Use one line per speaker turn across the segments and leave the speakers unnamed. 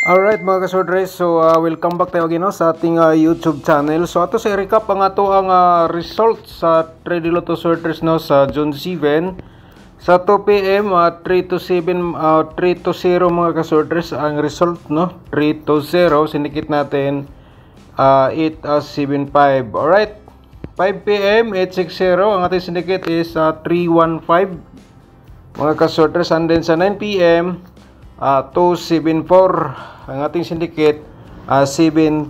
Alright mga kasordres, so welcome back tayo again no, sa ating YouTube channel. So ato sa recap ang ato ang result sa Trade Lotto Sorters no sa June 7 sa 2 PM 3 to 7 3 to 0 mga kasordres ang result no 3 to 0 sinikit natin 875. Alright, 5 PM 860 ang ating sinikit is 315 mga kasordres, and then sa 9 PM 274 ang ating syndicate 7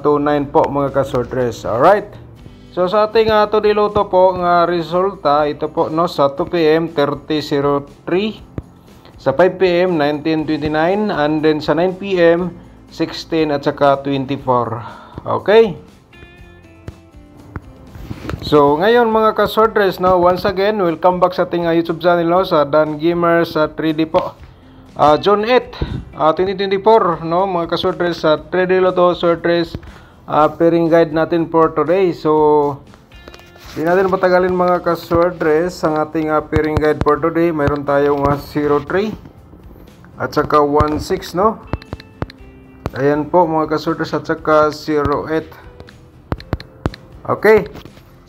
to 9 po mga kasortres. Alright, so sa ating Trade Lotto po nga resulta ito po no sa 2 PM 3003, sa 5 PM 1929, and then sa 9 PM 16 at saka 24. Okay, so ngayon mga kasortres no, once again welcome back sa ating YouTube channel no, sa Dan Gamers 3D po. June 8, 2024 no mga kasortres, sa Trade Lotto Sorters pairing guide natin for today. So di natin patagalin mga kasortres, ang ating pairing guide for today mayroon tayong 03 at saka 16 no. Ayan po mga kasortres, at saka 08. Okay,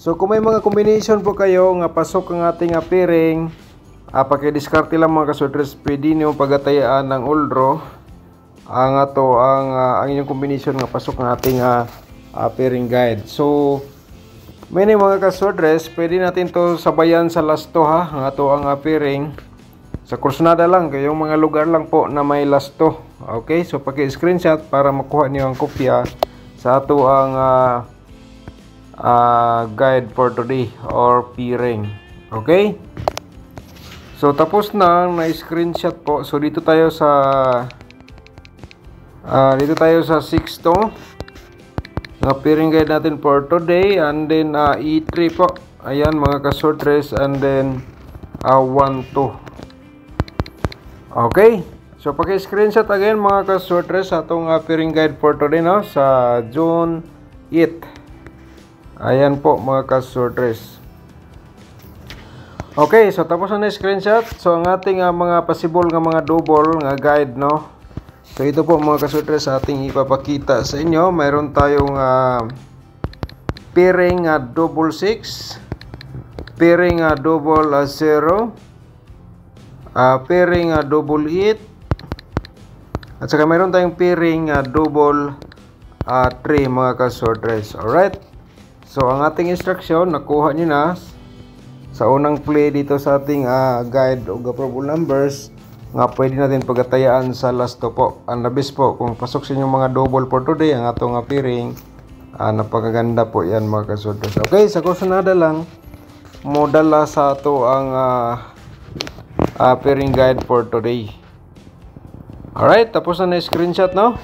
so kung may mga combination po kayo nga pasok ang ating pairing, pakidiskarte lang mga kasortres, pwede nyo pagatayaan ng all draw ang ato ang inyong combination nga pasok ng ating pairing guide. So many mga kasortres, pwede natin to sabayan sa last to ha, ang ato ang pairing sa kursonada lang, kayong mga lugar lang po na may last to. Okay, so paki-screenshot para makuha niyo ang kopya sa ato ang guide for today or pairing. Okay, so tapos na screenshot po. So dito tayo sa 6 to na pairing guide natin for today, and then E3 po. Ayan mga kasortres, and then 1 2. Okay, so paki-screenshot again mga kasortres sa atong pairing guide for today no sa June 8. Ayan po mga kasortres. Okay, so tapos na screenshot. So ang ating mga possible nga mga double nga guide no. So ito po mga kasortres sa ating ipapakita sa inyo. Mayroon tayong pairing double 6, pairing double 0, pairing double 8, at saka mayroon tayong pairing double 3 mga kasortres. Alright, so ang ating instruction nakuha nyo na sa unang play dito sa ating guide o probable numbers nga pwede natin pagatayaan sa last to po. Ang labis po kung pasok sa inyong mga double for today ang atong pairing, napakaganda po yan mga kasortres. Okay, sa kusunada lang modala sa ato ang pairing guide for today. Alright, tapos na screenshot no.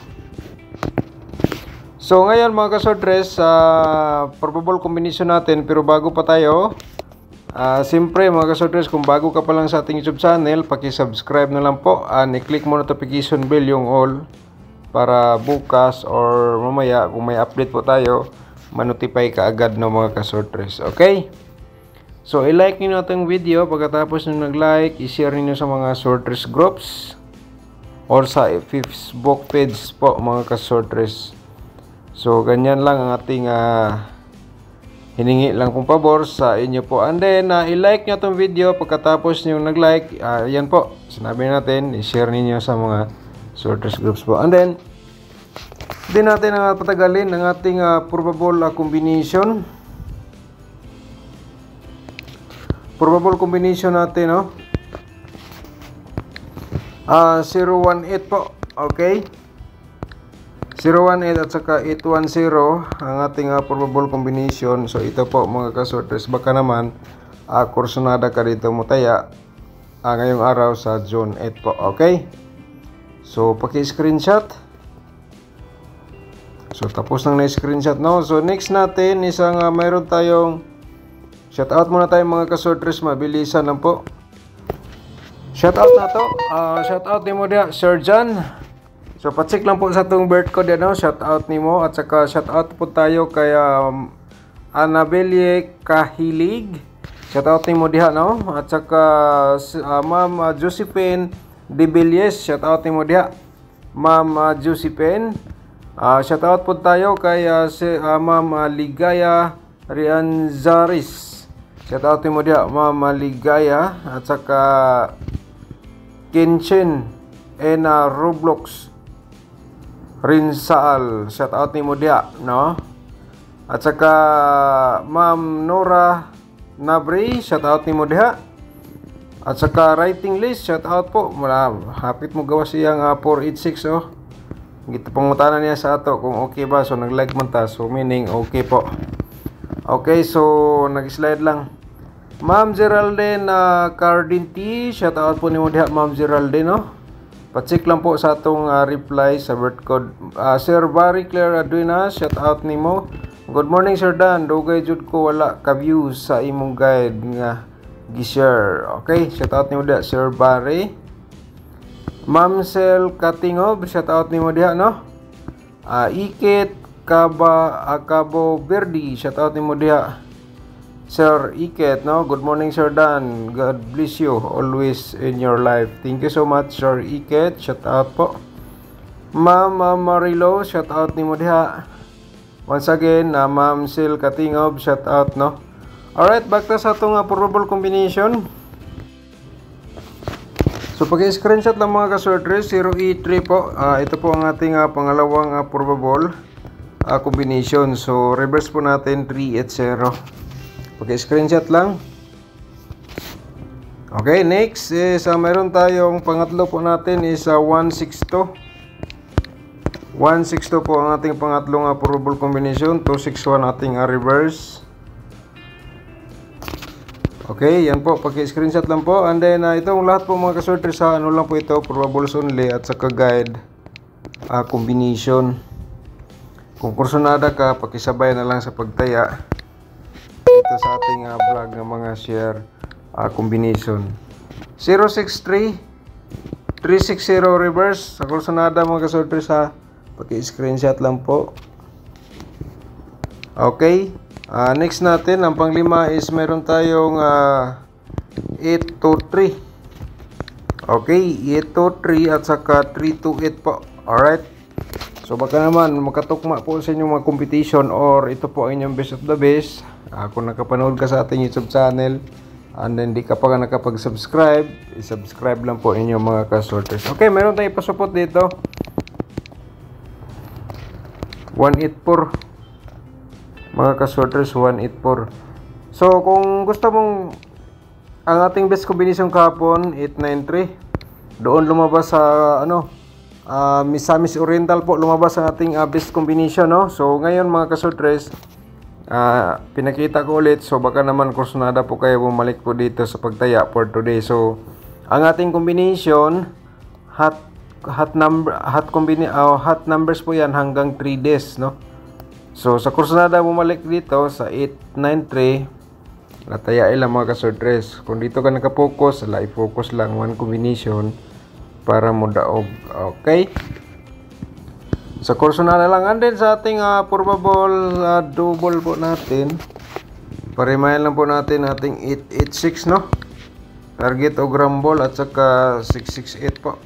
So ngayon mga kasortres, probable combination natin, pero bago pa tayo, siyempre mga kasortres, kung bago ka pa lang sa ating YouTube channel, paki-subscribe na lang po, i-click mo notification bell yung all para bukas or mamaya kung may update po tayo, manotify ka agad no mga kasortres. Okay, so i-like niyo itong video. Pagkatapos nyo nag-like, i-share niyo sa mga sorters groups or sa Facebook page po mga kasortres. So ganyan lang ang ating hiningi lang kong pabor sa inyo po. And then i-like nyo itong video. Pagkatapos nyo nag-like, yan po, sinabi natin, i-share niyo sa mga sorters groups po. And then hindi natin patagalin ang ating probable combination. Probable combination natin no, 018 po. Okay, 018 at saka 810 ang ating probable combination. So ito po mga kasortres, baka naman kursonada ka dito mo taya ngayong araw sa June 8 po. Okay, so paki-screenshot. So tapos nang na-screenshot no. So next natin isang mayroon tayong shoutout muna tayo mga kasortres, mabilisan lang po. Shoutout na to, shoutout ni mo dia Sir John. So pacheck lang po sa itong birth code no? Shoutout ni mo, at saka shoutout po tayo kay Annabelle Kahilig. Shoutout ni mo diha no, at saka Ma'am Josephine De Villiers, shoutout ni mo diha. Ma'am Josephine. Shout out po tayo kay Ma'am Ligaya Rianzaris. Shout out mo dia Ma'am Ligaya at saka Kenshin and Roblox Rinsaal. Shout out mo dia, no? At saka Ma'am Nora Nabri, shout out mo dia. At saka writing list, shout out po. Hapit mo gawa siyang 486 oh. Gito pangutanan niya sa ato kung okay ba. So nag-like man ta. So meaning okay po. Okay, so nag-slide lang. Ma'am Geraldine Cardinti, shout out po ni mo diha Ma'am Geraldine no. Pa-check lang po sa atong reply sa birth code. Sir Barry Claire Aduina, shout out nimo. Good morning Sir Dan. Dugay jud ko wala ka views sa imong guide nga gi-share. Okay, shout out nimo diha Sir Barry. Ma'am Sel Katingob, shout out nimo diha no. Ikit Cabo Verde, shout out nimo diha Sir Iket no. Good morning Sir Dan. God bless you always in your life. Thank you so much Sir Iket. Shout out po. Ma'am Marilo, shout out nimo diha. Once again, Ma'am Sil Katingob, shout out no. Alright, back to sa itong probable combination. So pag-screenshot lang mga ka-sorters, 0E3 po. Ito po ang ating pangalawang probable combination. So reverse po natin 380. Pag-screenshot lang. Okay, next is mayroon tayong pangatlo po natin is 162. 162 po ang ating pangatlong probable combination. 261 ating reverse. Okay, yan po. Pag-screenshot lang po. And then, itong lahat po mga kasorter sa ano lang po ito, probables only at saka guide combination. Kung kursunada ka, pakisabay na lang sa pagtaya ito sa ating vlog ng mga share combination. 063 360 reverse. Sa kursunada mga kasorter sa pag-screenshot lang po. Okay. Next natin, ang panglima is meron tayong 823. Okay, 823 at saka 328 po. Alright. So baka naman makatukma po sa inyong mga competition or ito po ang inyong best of the best. Kung nakapanood ka sa ating YouTube channel and then di ka pa nakapag-subscribe, i-subscribe lang po inyong mga ka-sorters. Okay, meron tayong pasupot dito. 184. Mga ka-sorters, 184. So kung gusto mong ang ating best combination kahapon 893, doon lumabas sa Misamis Oriental po lumabas ang ating best combination no. So ngayon mga ka-sorters, pinakita ko ulit. So baka naman kursunada po kayo bumalik po dito sa pagtaya for today. So ang ating combination hot numbers po yan hanggang 3 days no. So sa kursunada bumalik dito sa 893, nataya ilang mga ka-sorters. Kung dito ka nakapokus, i-focus lang one combination para mo daog. Okay? Sa kursunada lang. And then sa ating probable double po natin, parimayan lang po natin ating 886 no. Target o grumble at saka 668 po.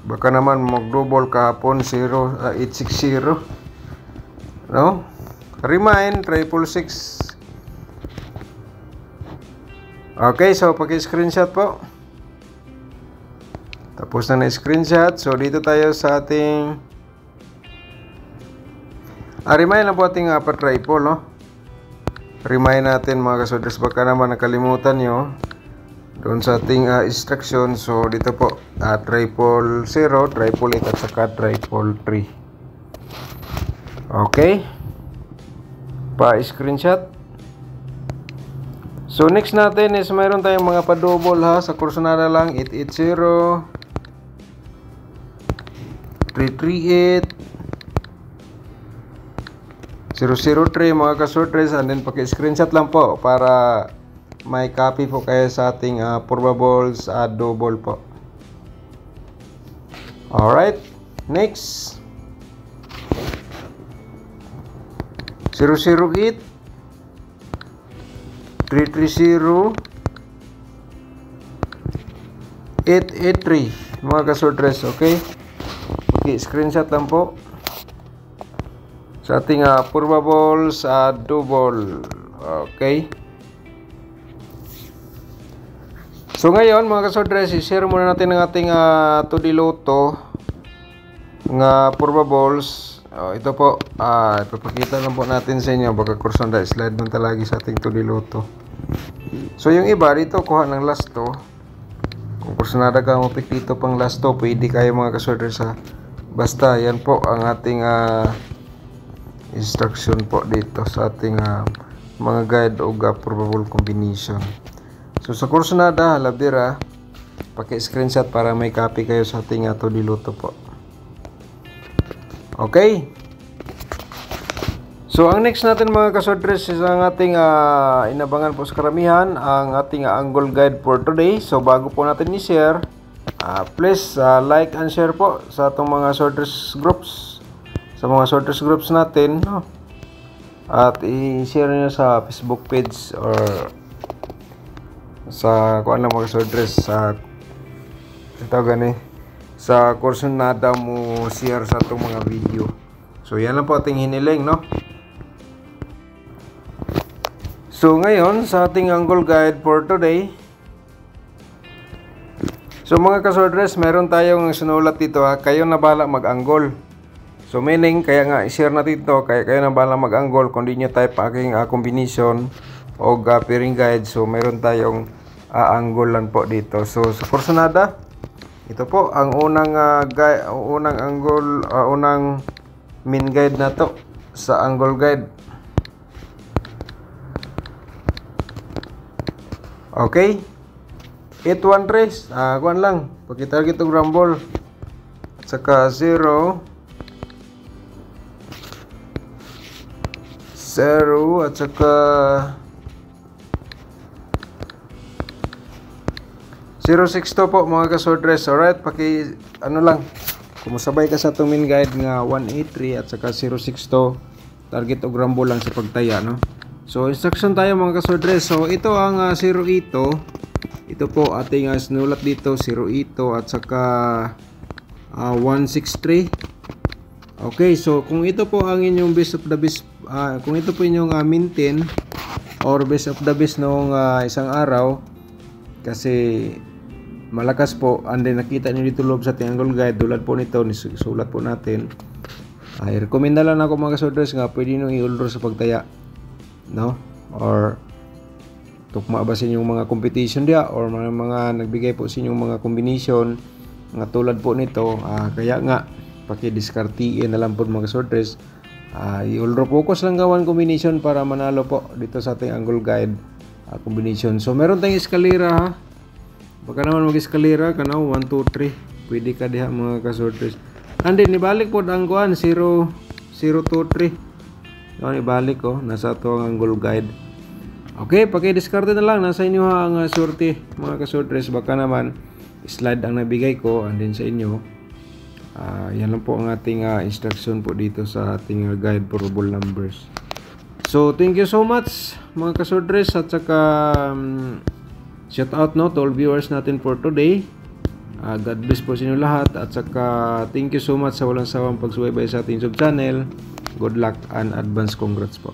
Baka naman mag-double kahapon 860. No? Remind 666. Okay, so paki-screenshot po. Tapos na screenshot. So dito tayo sa ating remind lang po ating triple no. Remind natin mga kasoders, baka naman nakalimutan nyo doon sa ating instruction. So dito po 000, 888 at saka 333. Okay. Pa-screenshot. So next natin is mayroon tayong mga pa-double ha. Sa kursunada lang 880, 338, 003 mga ka-sorters. And then paki-screenshot lang po para may copy po kayo sa ating probables double po. Alright. Next 008, 330, 883 mga ka-sorters. Okay. Screenshot lang po sa ating probables double. Okay. So ngayon mga kasodres, i-share muna natin ang ating 2D Lotto nga probables. Ito po, ipapakita lang po natin sa inyo. Baka kurson da slide man talagi sa ating 2D Lotto. So yung iba dito kuha ng last to. Kung kursunada ka mo pick dito pang last to, pwede kayo mga kasodres ha. Basta yan po ang ating instruction po dito sa ating mga guide o probable combination. So sa kursunada labira, paki-screenshot para may copy kayo sa ating 2D Lotto po. Okay. So ang next natin mga kasodres is ang ating inabangan po sa karamihan, ang ating angle guide for today. So bago po natin i-share, please like and share po sa itong mga sorters groups, sa mga sorters groups natin, no? At i-share nyo sa Facebook page or sa kung ano mga sorters sa ito gani sa kursunada mo share sa itong mga video. So yan lang po ating hiniling, no? So ngayon sa ating angle guide for today, so mga kasordres, meron tayong sinulat dito kayo na bahala mag-angle. So meaning, kaya nga i-share natin ito, kaya kayo na bahala mag-angle kung di nyo type aking combination o pairing guide. So meron tayong angle lang po dito. So sa kursunada, ito po ang unang angle, unang main guide na to sa angle guide. Okay. 8-1 trace, kuan lang, pagkitarget og rumble at saka 0 at saka 062 po mga kasordres. Alright, ano lang, kumusabay ka sa itong main guide nga 183 at saka 062, target og rumble lang sa pagtaya, no? So instruction tayo mga kasordres. So ito ang 0 ito po ating sinulat dito, 0 at saka 163. Okay, so kung ito po ang inyong best of the best, kung ito po inyong maintain or best of the best noong isang araw, kasi malakas po, and then nakita niyo dito loob sa ating angle guide, tulad po nito, sulat po natin. I-recommend na lang ako mga kasordres nga pwede nyo i-ulro sa pagtaya, no? Or tukma ba sa inyong mga competition dia or mga nagbigay po sa inyong mga combination nga tulad po nito, kaya nga paki-discartiin na lang po mga kasordres. I-ulro focus lang gawan combination para manalo po dito sa ating angle guide combination. So meron tayong eskalera ha. Baka naman mag-eskalera ka na 1, 2, 3. Pwede ka diha mga kasordres. And then ibalik po ang kuan 0, 0, 2, 3. Yan ibalik ko nasa to ang angle guide. Okay, paki-discard na lang nasa inyo ang sorte mga kasordres. Baka naman slide ang nabigay ko and then sa inyo. Yan lang po ang ating instruction po dito sa ating guide probable numbers. So thank you so much mga kasordres at saka shout out no to all viewers natin for today. God bless po sa inyo lahat at saka thank you so much sa walang sawang pagsubaybay sa ating YouTube channel. Good luck and advance congrats po.